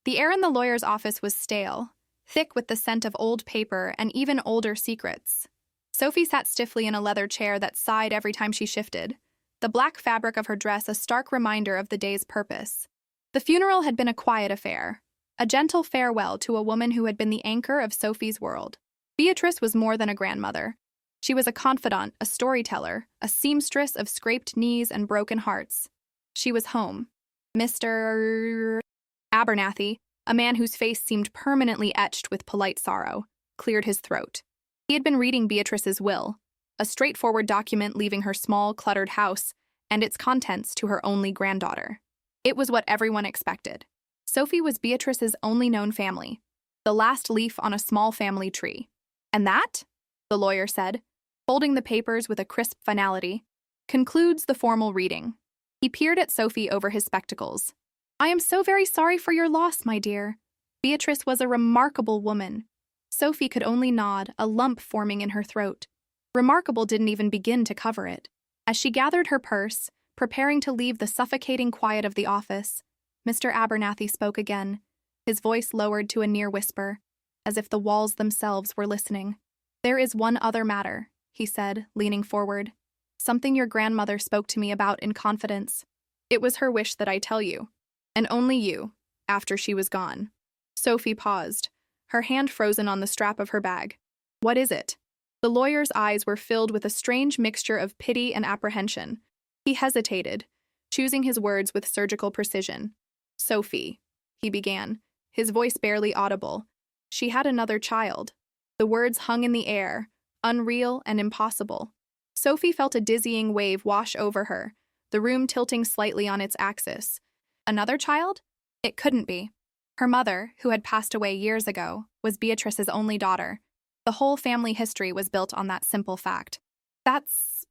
The air in the lawyer's office was stale, thick with the scent of old paper and even older secrets. Sophie sat stiffly in a leather chair that sighed every time she shifted, the black fabric of her dress a stark reminder of the day's purpose. The funeral had been a quiet affair, a gentle farewell to a woman who had been the anchor of Sophie's world. Beatrice was more than a grandmother. She was a confidant, a storyteller, a seamstress of scraped knees and broken hearts. She was home. Mr. Abernathy, a man whose face seemed permanently etched with polite sorrow, cleared his throat. He had been reading Beatrice's will, a straightforward document leaving her small, cluttered house and its contents to her only granddaughter. It was what everyone expected. Sophie was Beatrice's only known family, the last leaf on a small family tree. And that, the lawyer said, folding the papers with a crisp finality, concludes the formal reading. He peered at Sophie over his spectacles. I am so very sorry for your loss, my dear. Beatrice was a remarkable woman. Sophie could only nod, a lump forming in her throat. Remarkable didn't even begin to cover it. As she gathered her purse, preparing to leave the suffocating quiet of the office, Mr. Abernathy spoke again, his voice lowered to a near whisper, as if the walls themselves were listening. There is one other matter, he said, leaning forward. Something your grandmother spoke to me about in confidence. It was her wish that I tell you, and only you, after she was gone. Sophie paused, her hand frozen on the strap of her bag. What is it? The lawyer's eyes were filled with a strange mixture of pity and apprehension. He hesitated, choosing his words with surgical precision. Sophie, he began, his voice barely audible. She had another child. The words hung in the air, unreal and impossible. Sophie felt a dizzying wave wash over her, the room tilting slightly on its axis. Another child? It couldn't be. Her mother, who had passed away years ago, was Beatrice's only daughter. The whole family history was built on that simple fact. That's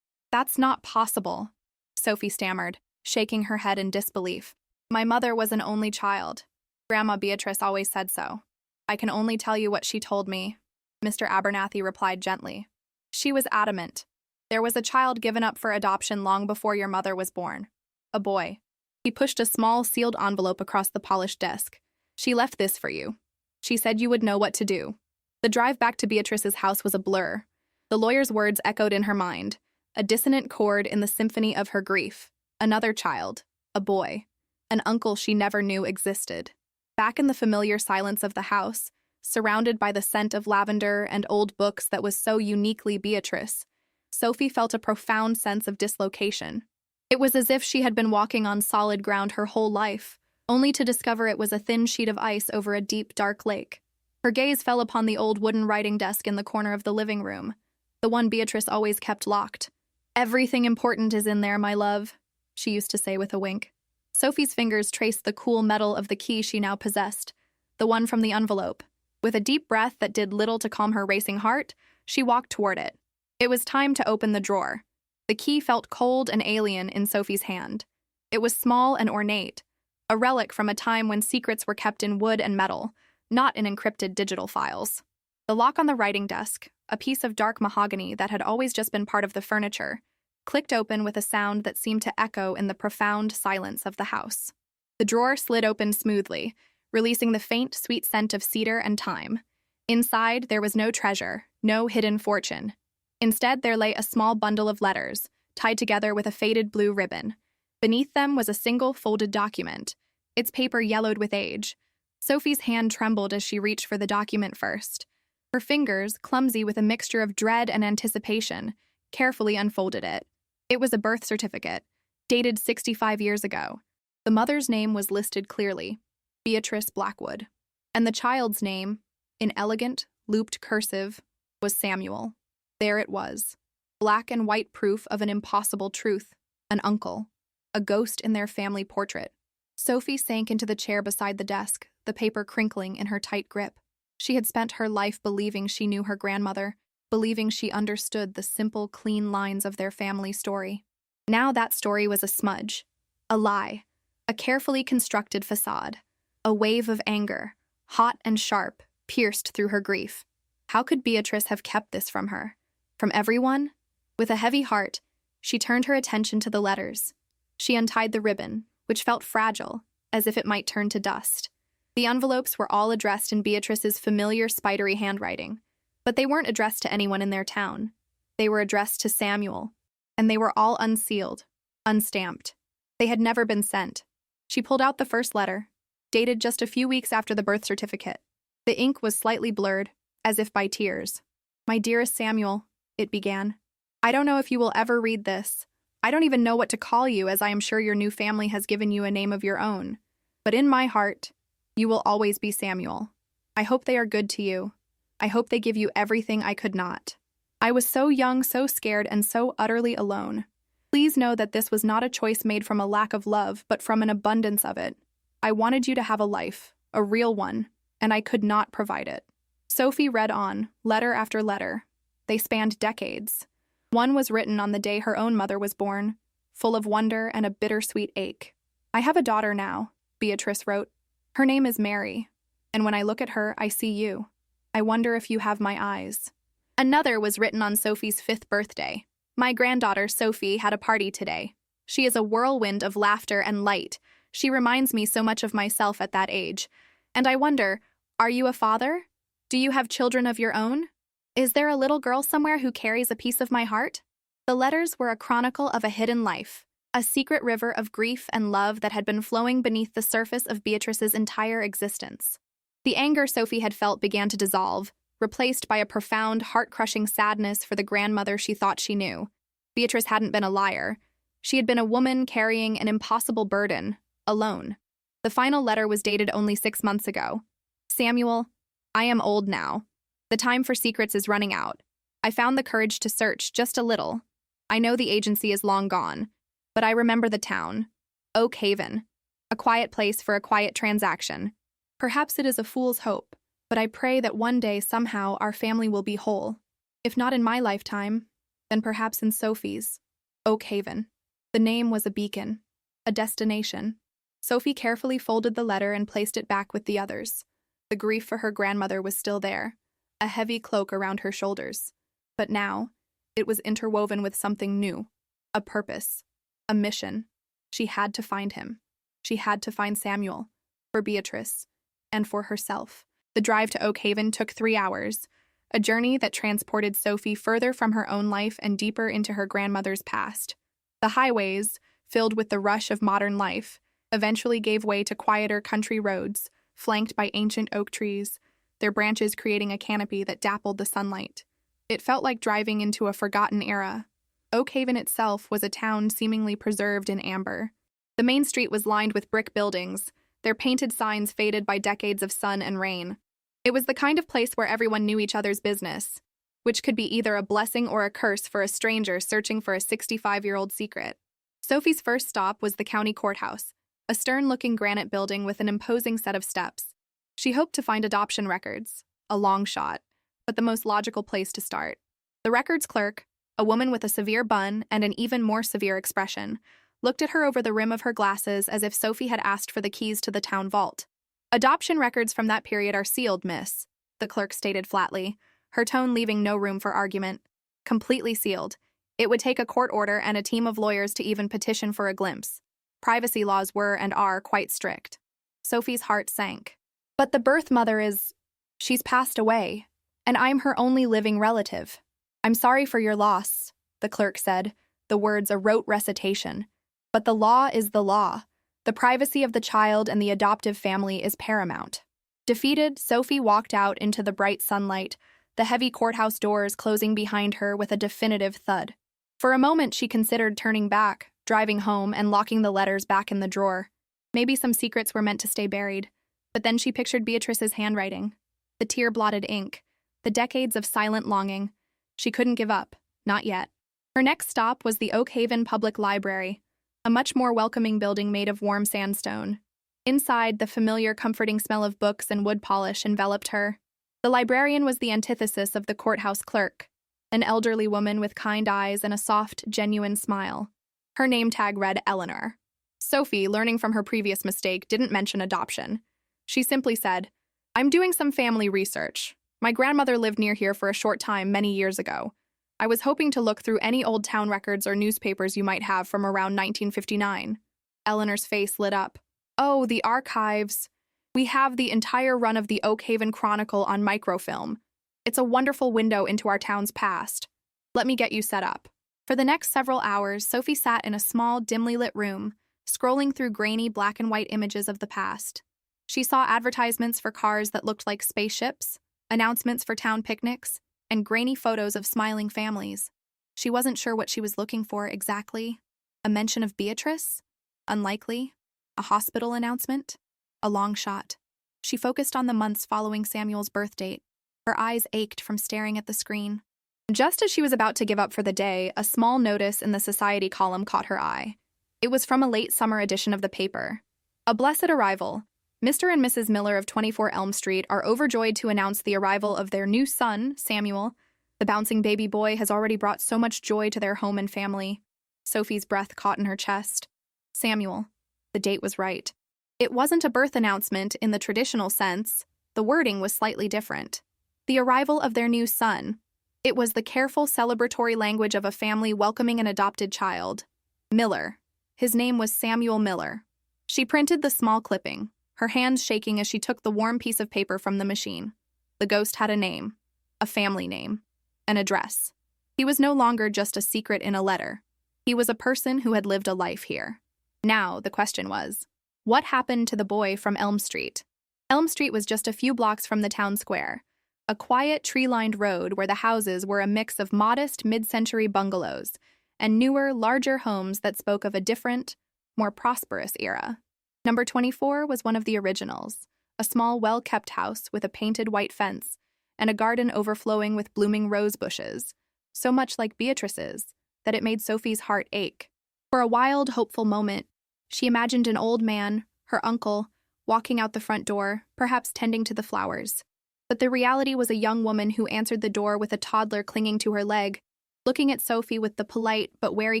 not possible, Sophie stammered, shaking her head in disbelief. My mother was an only child. Grandma Beatrice always said so. I can only tell you what she told me, Mr. Abernathy replied gently. She was adamant. There was a child given up for adoption long before your mother was born. A boy. He pushed a small sealed envelope across the polished desk. She left this for you. She said you would know what to do. The drive back to Beatrice's house was a blur. The lawyer's words echoed in her mind, a dissonant chord in the symphony of her grief. Another child. A boy. An uncle she never knew existed. Back in the familiar silence of the house, surrounded by the scent of lavender and old books that was so uniquely Beatrice, Sophie felt a profound sense of dislocation. It was as if she had been walking on solid ground her whole life, only to discover it was a thin sheet of ice over a deep, dark lake. Her gaze fell upon the old wooden writing desk in the corner of the living room, the one Beatrice always kept locked. Everything important is in there, my love, she used to say with a wink. Sophie's fingers traced the cool metal of the key she now possessed, the one from the envelope. With a deep breath that did little to calm her racing heart, she walked toward it. It was time to open the drawer. The key felt cold and alien in Sophie's hand. It was small and ornate, a relic from a time when secrets were kept in wood and metal, not in encrypted digital files. The lock on the writing desk, a piece of dark mahogany that had always just been part of the furniture, clicked open with a sound that seemed to echo in the profound silence of the house. The drawer slid open smoothly, releasing the faint, sweet scent of cedar and thyme. Inside, there was no treasure, no hidden fortune. Instead, there lay a small bundle of letters, tied together with a faded blue ribbon. Beneath them was a single folded document, its paper yellowed with age. Sophie's hand trembled as she reached for the document first. Her fingers, clumsy with a mixture of dread and anticipation, carefully unfolded it. It was a birth certificate, dated 65 years ago. The mother's name was listed clearly, Beatrice Blackwood. And the child's name, in elegant, looped cursive, was Samuel. There it was, black and white proof of an impossible truth, an uncle, a ghost in their family portrait. Sophie sank into the chair beside the desk, the paper crinkling in her tight grip. She had spent her life believing she knew her grandmother, believing she understood the simple, clean lines of their family story. Now that story was a smudge, a lie, a carefully constructed facade. A wave of anger, hot and sharp, pierced through her grief. How could Beatrice have kept this from her? From everyone? With a heavy heart, she turned her attention to the letters. She untied the ribbon, which felt fragile, as if it might turn to dust. The envelopes were all addressed in Beatrice's familiar spidery handwriting, but they weren't addressed to anyone in their town. They were addressed to Samuel, and they were all unsealed, unstamped. They had never been sent. She pulled out the first letter, dated just a few weeks after the birth certificate. The ink was slightly blurred, as if by tears. "My dearest Samuel," it began. "I don't know if you will ever read this. I don't even know what to call you, as I am sure your new family has given you a name of your own. But in my heart, you will always be Samuel. I hope they are good to you. I hope they give you everything I could not. I was so young, so scared, and so utterly alone. Please know that this was not a choice made from a lack of love, but from an abundance of it. I wanted you to have a life, a real one, and I could not provide it." Sophie read on, letter after letter. They spanned decades. One was written on the day her own mother was born, full of wonder and a bittersweet ache. "I have a daughter now," Beatrice wrote. "Her name is Mary, and when I look at her, I see you. I wonder if you have my eyes." Another was written on Sophie's 5th birthday. "My granddaughter, Sophie, had a party today. She is a whirlwind of laughter and light. She reminds me so much of myself at that age. And I wonder, are you a father? Do you have children of your own? Is there a little girl somewhere who carries a piece of my heart?" The letters were a chronicle of a hidden life, a secret river of grief and love that had been flowing beneath the surface of Beatrice's entire existence. The anger Sophie had felt began to dissolve, replaced by a profound, heart-crushing sadness for the grandmother she thought she knew. Beatrice hadn't been a liar. She had been a woman carrying an impossible burden, alone. The final letter was dated only 6 months ago. "Samuel, I am old now. The time for secrets is running out. I found the courage to search just a little. I know the agency is long gone, but I remember the town. Oak Haven. A quiet place for a quiet transaction. Perhaps it is a fool's hope, but I pray that one day somehow our family will be whole. If not in my lifetime, then perhaps in Sophie's. Oak Haven." The name was a beacon, a destination. Sophie carefully folded the letter and placed it back with the others. The grief for her grandmother was still there, a heavy cloak around her shoulders. But now, it was interwoven with something new, a purpose, a mission. She had to find him. She had to find Samuel, for Beatrice, and for herself. The drive to Oak Haven took 3 hours, a journey that transported Sophie further from her own life and deeper into her grandmother's past. The highways, filled with the rush of modern life, eventually gave way to quieter country roads, flanked by ancient oak trees, their branches creating a canopy that dappled the sunlight. It felt like driving into a forgotten era. Oak Haven itself was a town seemingly preserved in amber. The main street was lined with brick buildings, their painted signs faded by decades of sun and rain. It was the kind of place where everyone knew each other's business, which could be either a blessing or a curse for a stranger searching for a 65-year-old secret. Sophie's first stop was the county courthouse, a stern-looking granite building with an imposing set of steps. She hoped to find adoption records, a long shot, but the most logical place to start. The records clerk, a woman with a severe bun and an even more severe expression, looked at her over the rim of her glasses as if Sophie had asked for the keys to the town vault. "Adoption records from that period are sealed, miss," the clerk stated flatly, her tone leaving no room for argument. "Completely sealed. It would take a court order and a team of lawyers to even petition for a glimpse. Privacy laws were and are quite strict." Sophie's heart sank. "But the birth mother is... she's passed away, and I'm her only living relative. I'm sorry for your loss," the clerk said, the words a rote recitation. "But the law is the law. The privacy of the child and the adoptive family is paramount." Defeated, Sophie walked out into the bright sunlight, the heavy courthouse doors closing behind her with a definitive thud. For a moment, she considered turning back, driving home, and locking the letters back in the drawer. Maybe some secrets were meant to stay buried. But then she pictured Beatrice's handwriting, the tear-blotted ink, the decades of silent longing. She couldn't give up, not yet. Her next stop was the Oak Haven Public Library, a much more welcoming building made of warm sandstone. Inside, the familiar, comforting smell of books and wood polish enveloped her. The librarian was the antithesis of the courthouse clerk, an elderly woman with kind eyes and a soft, genuine smile. Her name tag read Eleanor. Sophie, learning from her previous mistake, didn't mention adoption. She simply said, "I'm doing some family research. My grandmother lived near here for a short time many years ago. I was hoping to look through any old town records or newspapers you might have from around 1959. Eleanor's face lit up. "Oh, the archives. We have the entire run of the Oak Haven Chronicle on microfilm. It's a wonderful window into our town's past. Let me get you set up." For the next several hours, Sophie sat in a small, dimly lit room, scrolling through grainy black and white images of the past. She saw advertisements for cars that looked like spaceships, announcements for town picnics, and grainy photos of smiling families. She wasn't sure what she was looking for exactly. A mention of Beatrice? Unlikely. A hospital announcement? A long shot. She focused on the months following Samuel's birth date. Her eyes ached from staring at the screen. Just as she was about to give up for the day, a small notice in the society column caught her eye. It was from a late summer edition of the paper. "A blessed arrival. Mr. and Mrs. Miller of 24 Elm Street are overjoyed to announce the arrival of their new son, Samuel. The bouncing baby boy has already brought so much joy to their home and family." Sophie's breath caught in her chest. Samuel. The date was right. It wasn't a birth announcement in the traditional sense. The wording was slightly different. The arrival of their new son. It was the careful celebratory language of a family welcoming an adopted child. Miller. His name was Samuel Miller. She printed the small clipping, her hands shaking as she took the warm piece of paper from the machine. The ghost had a name, a family name, an address. He was no longer just a secret in a letter. He was a person who had lived a life here. Now, the question was, what happened to the boy from Elm Street? Elm Street was just a few blocks from the town square, a quiet, tree-lined road where the houses were a mix of modest, mid-century bungalows and newer, larger homes that spoke of a different, more prosperous era. Number 24 was one of the originals, a small, well-kept house with a painted white fence and a garden overflowing with blooming rose bushes, so much like Beatrice's that it made Sophie's heart ache. For a wild, hopeful moment, she imagined an old man, her uncle, walking out the front door, perhaps tending to the flowers. But the reality was a young woman who answered the door with a toddler clinging to her leg, looking at Sophie with the polite but wary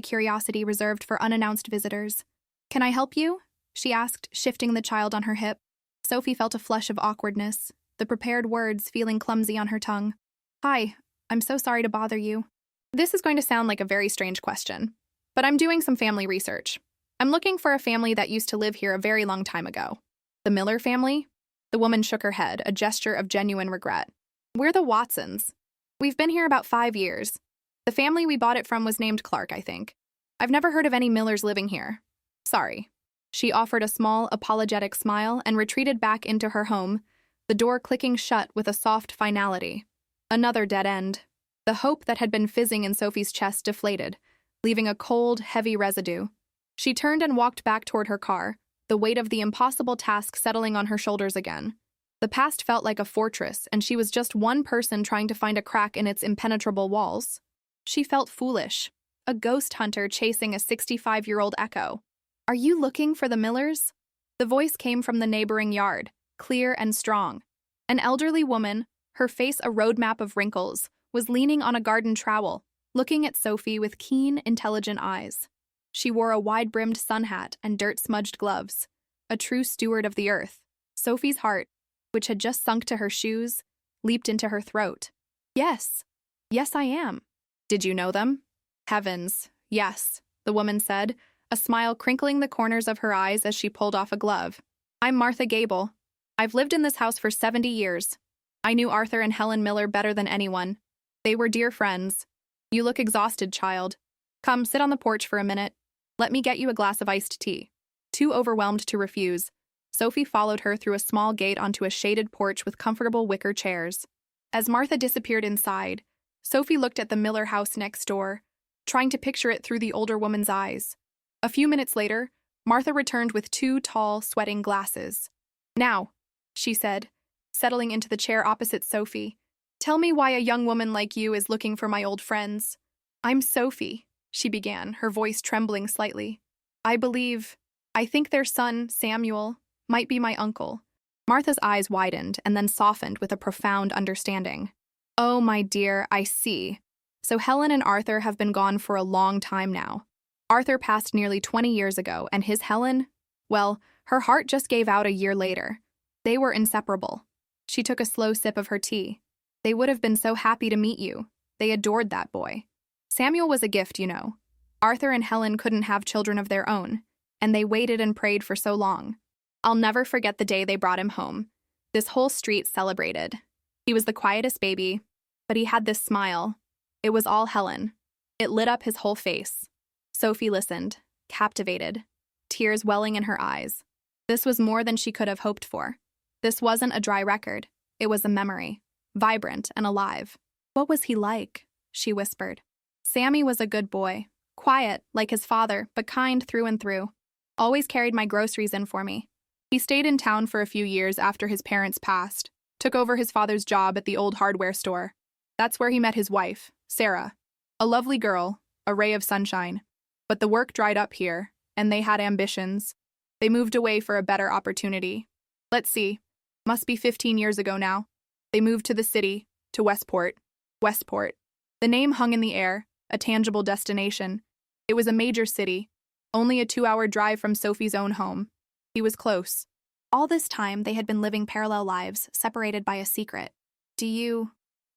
curiosity reserved for unannounced visitors. "Can I help you?" she asked, shifting the child on her hip. Sophie felt a flush of awkwardness, the prepared words feeling clumsy on her tongue. "Hi, I'm so sorry to bother you. This is going to sound like a very strange question, but I'm doing some family research. I'm looking for a family that used to live here a very long time ago." "The Miller family?" The woman shook her head, a gesture of genuine regret. "We're the Watsons. We've been here about 5 years. The family we bought it from was named Clark, I think. I've never heard of any Millers living here. Sorry." She offered a small, apologetic smile and retreated back into her home, the door clicking shut with a soft finality. Another dead end. The hope that had been fizzing in Sophie's chest deflated, leaving a cold, heavy residue. She turned and walked back toward her car, the weight of the impossible task settling on her shoulders again. The past felt like a fortress, and she was just one person trying to find a crack in its impenetrable walls. She felt foolish, a ghost hunter chasing a 65-year-old echo. "Are you looking for the Millers?" The voice came from the neighboring yard, clear and strong. An elderly woman, her face a roadmap of wrinkles, was leaning on a garden trowel, looking at Sophie with keen, intelligent eyes. She wore a wide-brimmed sun hat and dirt-smudged gloves, a true steward of the earth. Sophie's heart, which had just sunk to her shoes, leaped into her throat. Yes, I am." "Did you know them?" "Heavens, yes," the woman said, a smile crinkling the corners of her eyes as she pulled off a glove. "I'm Martha Gable. I've lived in this house for 70 years. I knew Arthur and Helen Miller better than anyone. They were dear friends. You look exhausted, child. Come, sit on the porch for a minute. Let me get you a glass of iced tea." Too overwhelmed to refuse, Sophie followed her through a small gate onto a shaded porch with comfortable wicker chairs. As Martha disappeared inside, Sophie looked at the Miller house next door, trying to picture it through the older woman's eyes. A few minutes later, Martha returned with 2 tall, sweating glasses. "Now," she said, settling into the chair opposite Sophie, "tell me why a young woman like you is looking for my old friends." "I'm Sophie," she began, her voice trembling slightly. I think their son, Samuel, might be my uncle." Martha's eyes widened and then softened with a profound understanding. "Oh, my dear, I see. So Helen and Arthur have been gone for a long time now. Arthur passed nearly 20 years ago, and his Helen, well, her heart just gave out a year later. They were inseparable." She took a slow sip of her tea. "They would have been so happy to meet you. They adored that boy. Samuel was a gift, you know. Arthur and Helen couldn't have children of their own, and they waited and prayed for so long. I'll never forget the day they brought him home. This whole street celebrated. He was the quietest baby, but he had this smile. It was all Helen. It lit up his whole face. Sophie listened, captivated, tears welling in her eyes. This was more than she could have hoped for. This wasn't a dry record. It was a memory, vibrant and alive. What was he like? She whispered. Sammy was a good boy, quiet like his father, but kind through and through. Always carried my groceries in for me. He stayed in town for a few years after his parents passed, took over his father's job at the old hardware store. That's where he met his wife, Sarah. A lovely girl, a ray of sunshine. But the work dried up here, and they had ambitions. They moved away for a better opportunity. Let's see. Must be 15 years ago now. They moved to the city, to Westport. Westport. The name hung in the air, a tangible destination. It was a major city, only a 2-hour drive from Sophie's own home. He was close. All this time, they had been living parallel lives, separated by a secret. Do you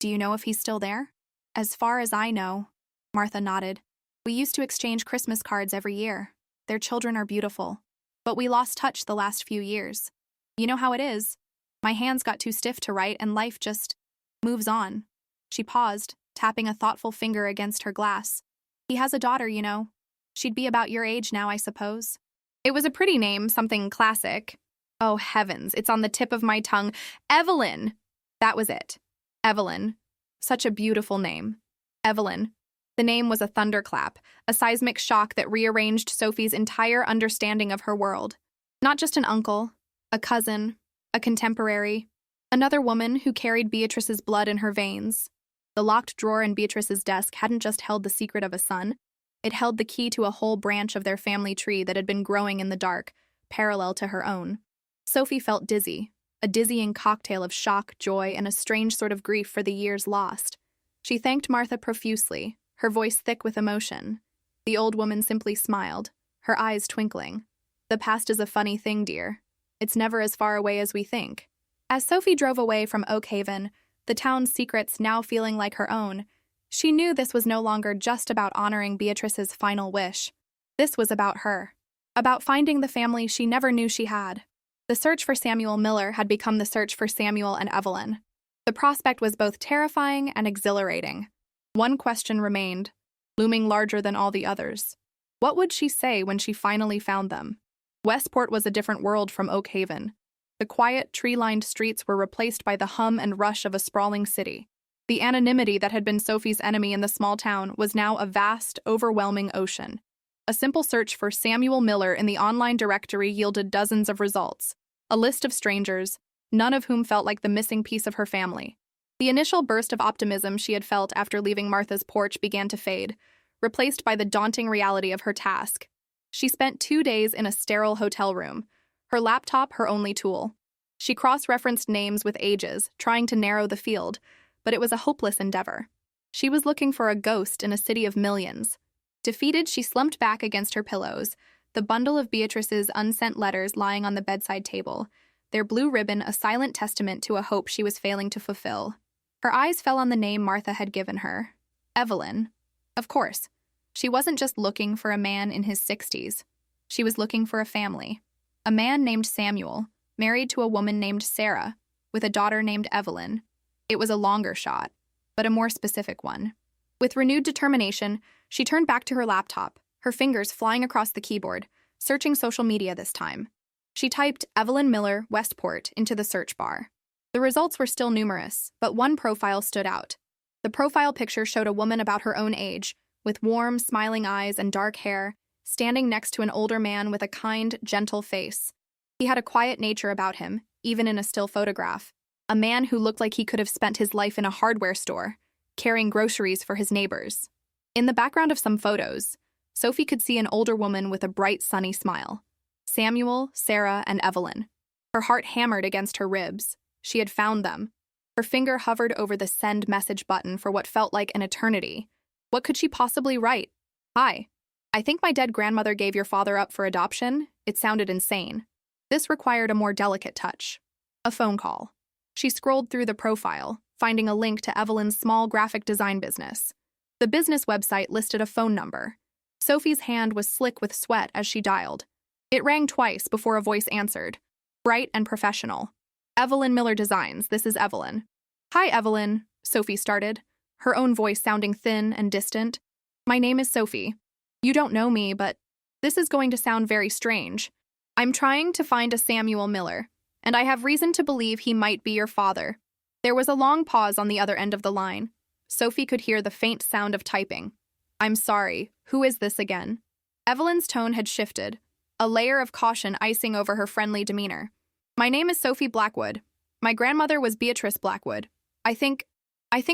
know if he's still there? As far as I know, Martha nodded. We used to exchange Christmas cards every year. Their children are beautiful. But we lost touch the last few years. You know how it is. My hands got too stiff to write, and life just moves on. She paused, tapping a thoughtful finger against her glass. He has a daughter, you know. She'd be about your age now, I suppose. It was a pretty name, something classic. Oh, heavens, it's on the tip of my tongue. Evelyn! That was it. Evelyn. Such a beautiful name. Evelyn. The name was a thunderclap, a seismic shock that rearranged Sophie's entire understanding of her world. Not just an uncle, a cousin, a contemporary, another woman who carried Beatrice's blood in her veins. The locked drawer in Beatrice's desk hadn't just held the secret of a son. It held the key to a whole branch of their family tree that had been growing in the dark, parallel to her own. Sophie felt dizzy, a dizzying cocktail of shock, joy, and a strange sort of grief for the years lost. She thanked Martha profusely, her voice thick with emotion. The old woman simply smiled, her eyes twinkling. The past is a funny thing, dear. It's never as far away as we think. As Sophie drove away from Oak Haven, the town's secrets now feeling like her own, she knew this was no longer just about honoring Beatrice's final wish. This was about her. About finding the family she never knew she had. The search for Samuel Miller had become the search for Samuel and Evelyn. The prospect was both terrifying and exhilarating. One question remained, looming larger than all the others. What would she say when she finally found them? Westport was a different world from Oak Haven. The quiet, tree-lined streets were replaced by the hum and rush of a sprawling city. The anonymity that had been Sophie's enemy in the small town was now a vast, overwhelming ocean. A simple search for Samuel Miller in the online directory yielded dozens of results. A list of strangers, none of whom felt like the missing piece of her family. The initial burst of optimism she had felt after leaving Martha's porch began to fade, replaced by the daunting reality of her task. She spent 2 days in a sterile hotel room, her laptop her only tool. She cross-referenced names with ages, trying to narrow the field, but it was a hopeless endeavor. She was looking for a ghost in a city of millions. Defeated, she slumped back against her pillows, the bundle of Beatrice's unsent letters lying on the bedside table, their blue ribbon a silent testament to a hope she was failing to fulfill. Her eyes fell on the name Martha had given her. Evelyn. Of course. She wasn't just looking for a man in his 60s. She was looking for a family. A man named Samuel, married to a woman named Sarah, with a daughter named Evelyn. It was a longer shot, but a more specific one. With renewed determination, she turned back to her laptop, her fingers flying across the keyboard, searching social media this time. She typed Evelyn Miller, Westport into the search bar. The results were still numerous, but one profile stood out. The profile picture showed a woman about her own age, with warm, smiling eyes and dark hair, standing next to an older man with a kind, gentle face. He had a quiet nature about him, even in a still photograph. A man who looked like he could have spent his life in a hardware store, carrying groceries for his neighbors. In the background of some photos, Sophie could see an older woman with a bright, sunny smile. Samuel, Sarah, and Evelyn. Her heart hammered against her ribs. She had found them. Her finger hovered over the send message button for what felt like an eternity. What could she possibly write? Hi. I think my dead grandmother gave your father up for adoption. It sounded insane. This required a more delicate touch. A phone call. She scrolled through the profile, finding a link to Evelyn's small graphic design business. The business website listed a phone number. Sophie's hand was slick with sweat as she dialed. It rang twice before a voice answered. bright and professional. Evelyn Miller Designs, this is Evelyn. Hi, Evelyn, Sophie started, her own voice sounding thin and distant. My name is Sophie. You don't know me, but this is going to sound very strange. I'm trying to find a Samuel Miller, and I have reason to believe he might be your father. There was a long pause on the other end of the line. Sophie could hear the faint sound of typing. I'm sorry, who is this again? Evelyn's tone had shifted, a layer of caution icing over her friendly demeanor. My name is Sophie Blackwood. My grandmother was Beatrice Blackwood. I think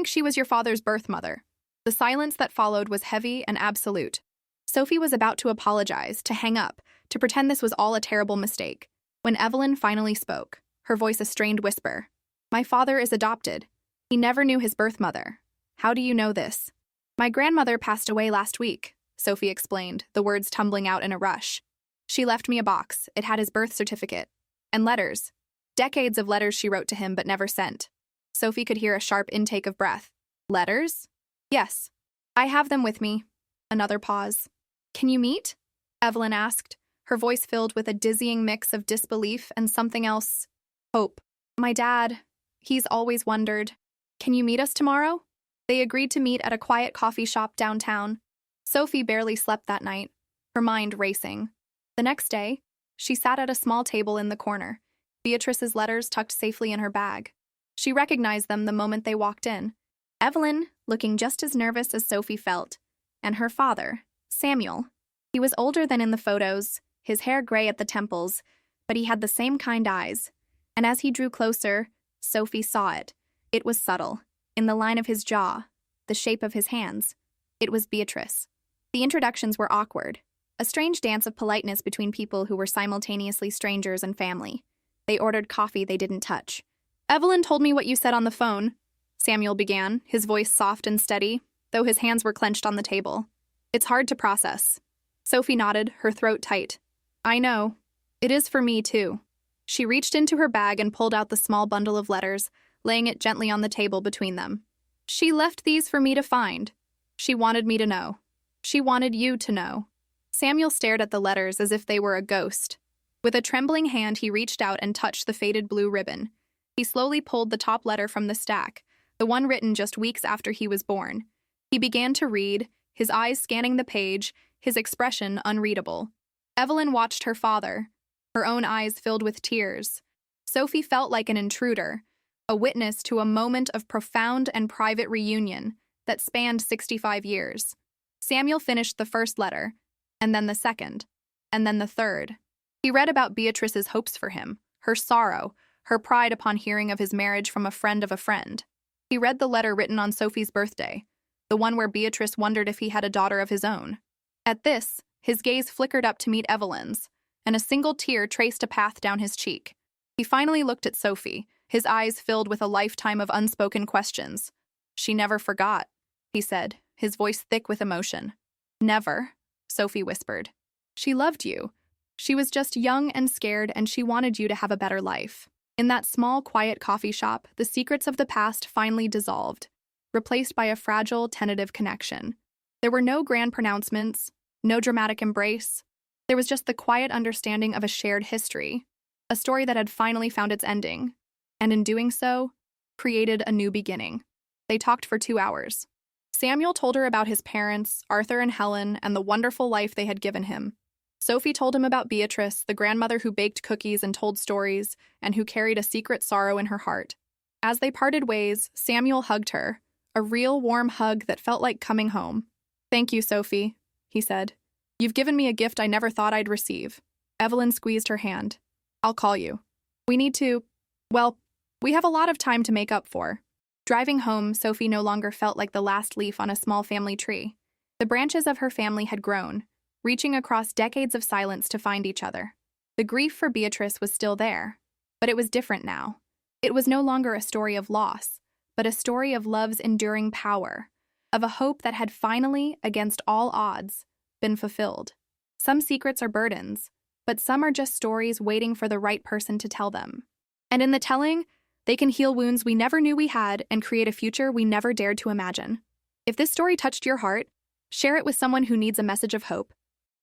she was your father's birth mother. The silence that followed was heavy and absolute. Sophie was about to apologize, to hang up, to pretend this was all a terrible mistake, when Evelyn finally spoke, her voice a strained whisper. My father is adopted. He never knew his birth mother. How do you know this? My grandmother passed away last week, Sophie explained, the words tumbling out in a rush. She left me a box. It had his birth certificate. And letters. Decades of letters she wrote to him but never sent. Sophie could hear a sharp intake of breath. Letters? Yes. I have them with me. Another pause. Can you meet? Evelyn asked, her voice filled with a dizzying mix of disbelief and something else. Hope. My dad. He's always wondered. Can you meet us tomorrow? They agreed to meet at a quiet coffee shop downtown. Sophie barely slept that night, her mind racing. The next day, she sat at a small table in the corner, Beatrice's letters tucked safely in her bag. She recognized them the moment they walked in. Evelyn, looking just as nervous as Sophie felt, and her father, Samuel. He was older than in the photos, his hair gray at the temples, but he had the same kind eyes. And as he drew closer, Sophie saw it. It was subtle, in the line of his jaw, the shape of his hands. It was Beatrice. The introductions were awkward, a strange dance of politeness between people who were simultaneously strangers and family. They ordered coffee they didn't touch. Evelyn told me what you said on the phone, Samuel began, his voice soft and steady, though his hands were clenched on the table. It's hard to process. Sophie nodded, her throat tight. I know. It is for me, too. She reached into her bag and pulled out the small bundle of letters, laying it gently on the table between them. She left these for me to find. She wanted me to know. She wanted you to know. Samuel stared at the letters as if they were a ghost. With a trembling hand, he reached out and touched the faded blue ribbon. He slowly pulled the top letter from the stack, the one written just weeks after he was born. He began to read, his eyes scanning the page, his expression unreadable. Evelyn watched her father, her own eyes filled with tears. Sophie felt like an intruder, a witness to a moment of profound and private reunion that spanned 65 years. Samuel finished the first letter, and then the second, and then the third. He read about Beatrice's hopes for him, her sorrow, her pride upon hearing of his marriage from a friend of a friend. He read the letter written on Sophie's birthday, the one where Beatrice wondered if he had a daughter of his own. At this, his gaze flickered up to meet Evelyn's, and a single tear traced a path down his cheek. He finally looked at Sophie, his eyes filled with a lifetime of unspoken questions. She never forgot, he said, his voice thick with emotion. Never, Sophie whispered. She loved you. She was just young and scared, and she wanted you to have a better life. In that small, quiet coffee shop, the secrets of the past finally dissolved, replaced by a fragile, tentative connection. There were no grand pronouncements, no dramatic embrace. There was just the quiet understanding of a shared history, a story that had finally found its ending, and in doing so, created a new beginning. They talked for 2 hours. Samuel told her about his parents, Arthur and Helen, and the wonderful life they had given him. Sophie told him about Beatrice, the grandmother who baked cookies and told stories, and who carried a secret sorrow in her heart. As they parted ways, Samuel hugged her, a real warm hug that felt like coming home. Thank you, Sophie, he said. You've given me a gift I never thought I'd receive. Evelyn squeezed her hand. I'll call you. We need to, well, we have a lot of time to make up for. Driving home, Sophie no longer felt like the last leaf on a small family tree. The branches of her family had grown, reaching across decades of silence to find each other. The grief for Beatrice was still there, but it was different now. It was no longer a story of loss, but a story of love's enduring power, of a hope that had finally, against all odds, been fulfilled. Some secrets are burdens, but some are just stories waiting for the right person to tell them. And in the telling, they can heal wounds we never knew we had and create a future we never dared to imagine. If this story touched your heart, share it with someone who needs a message of hope.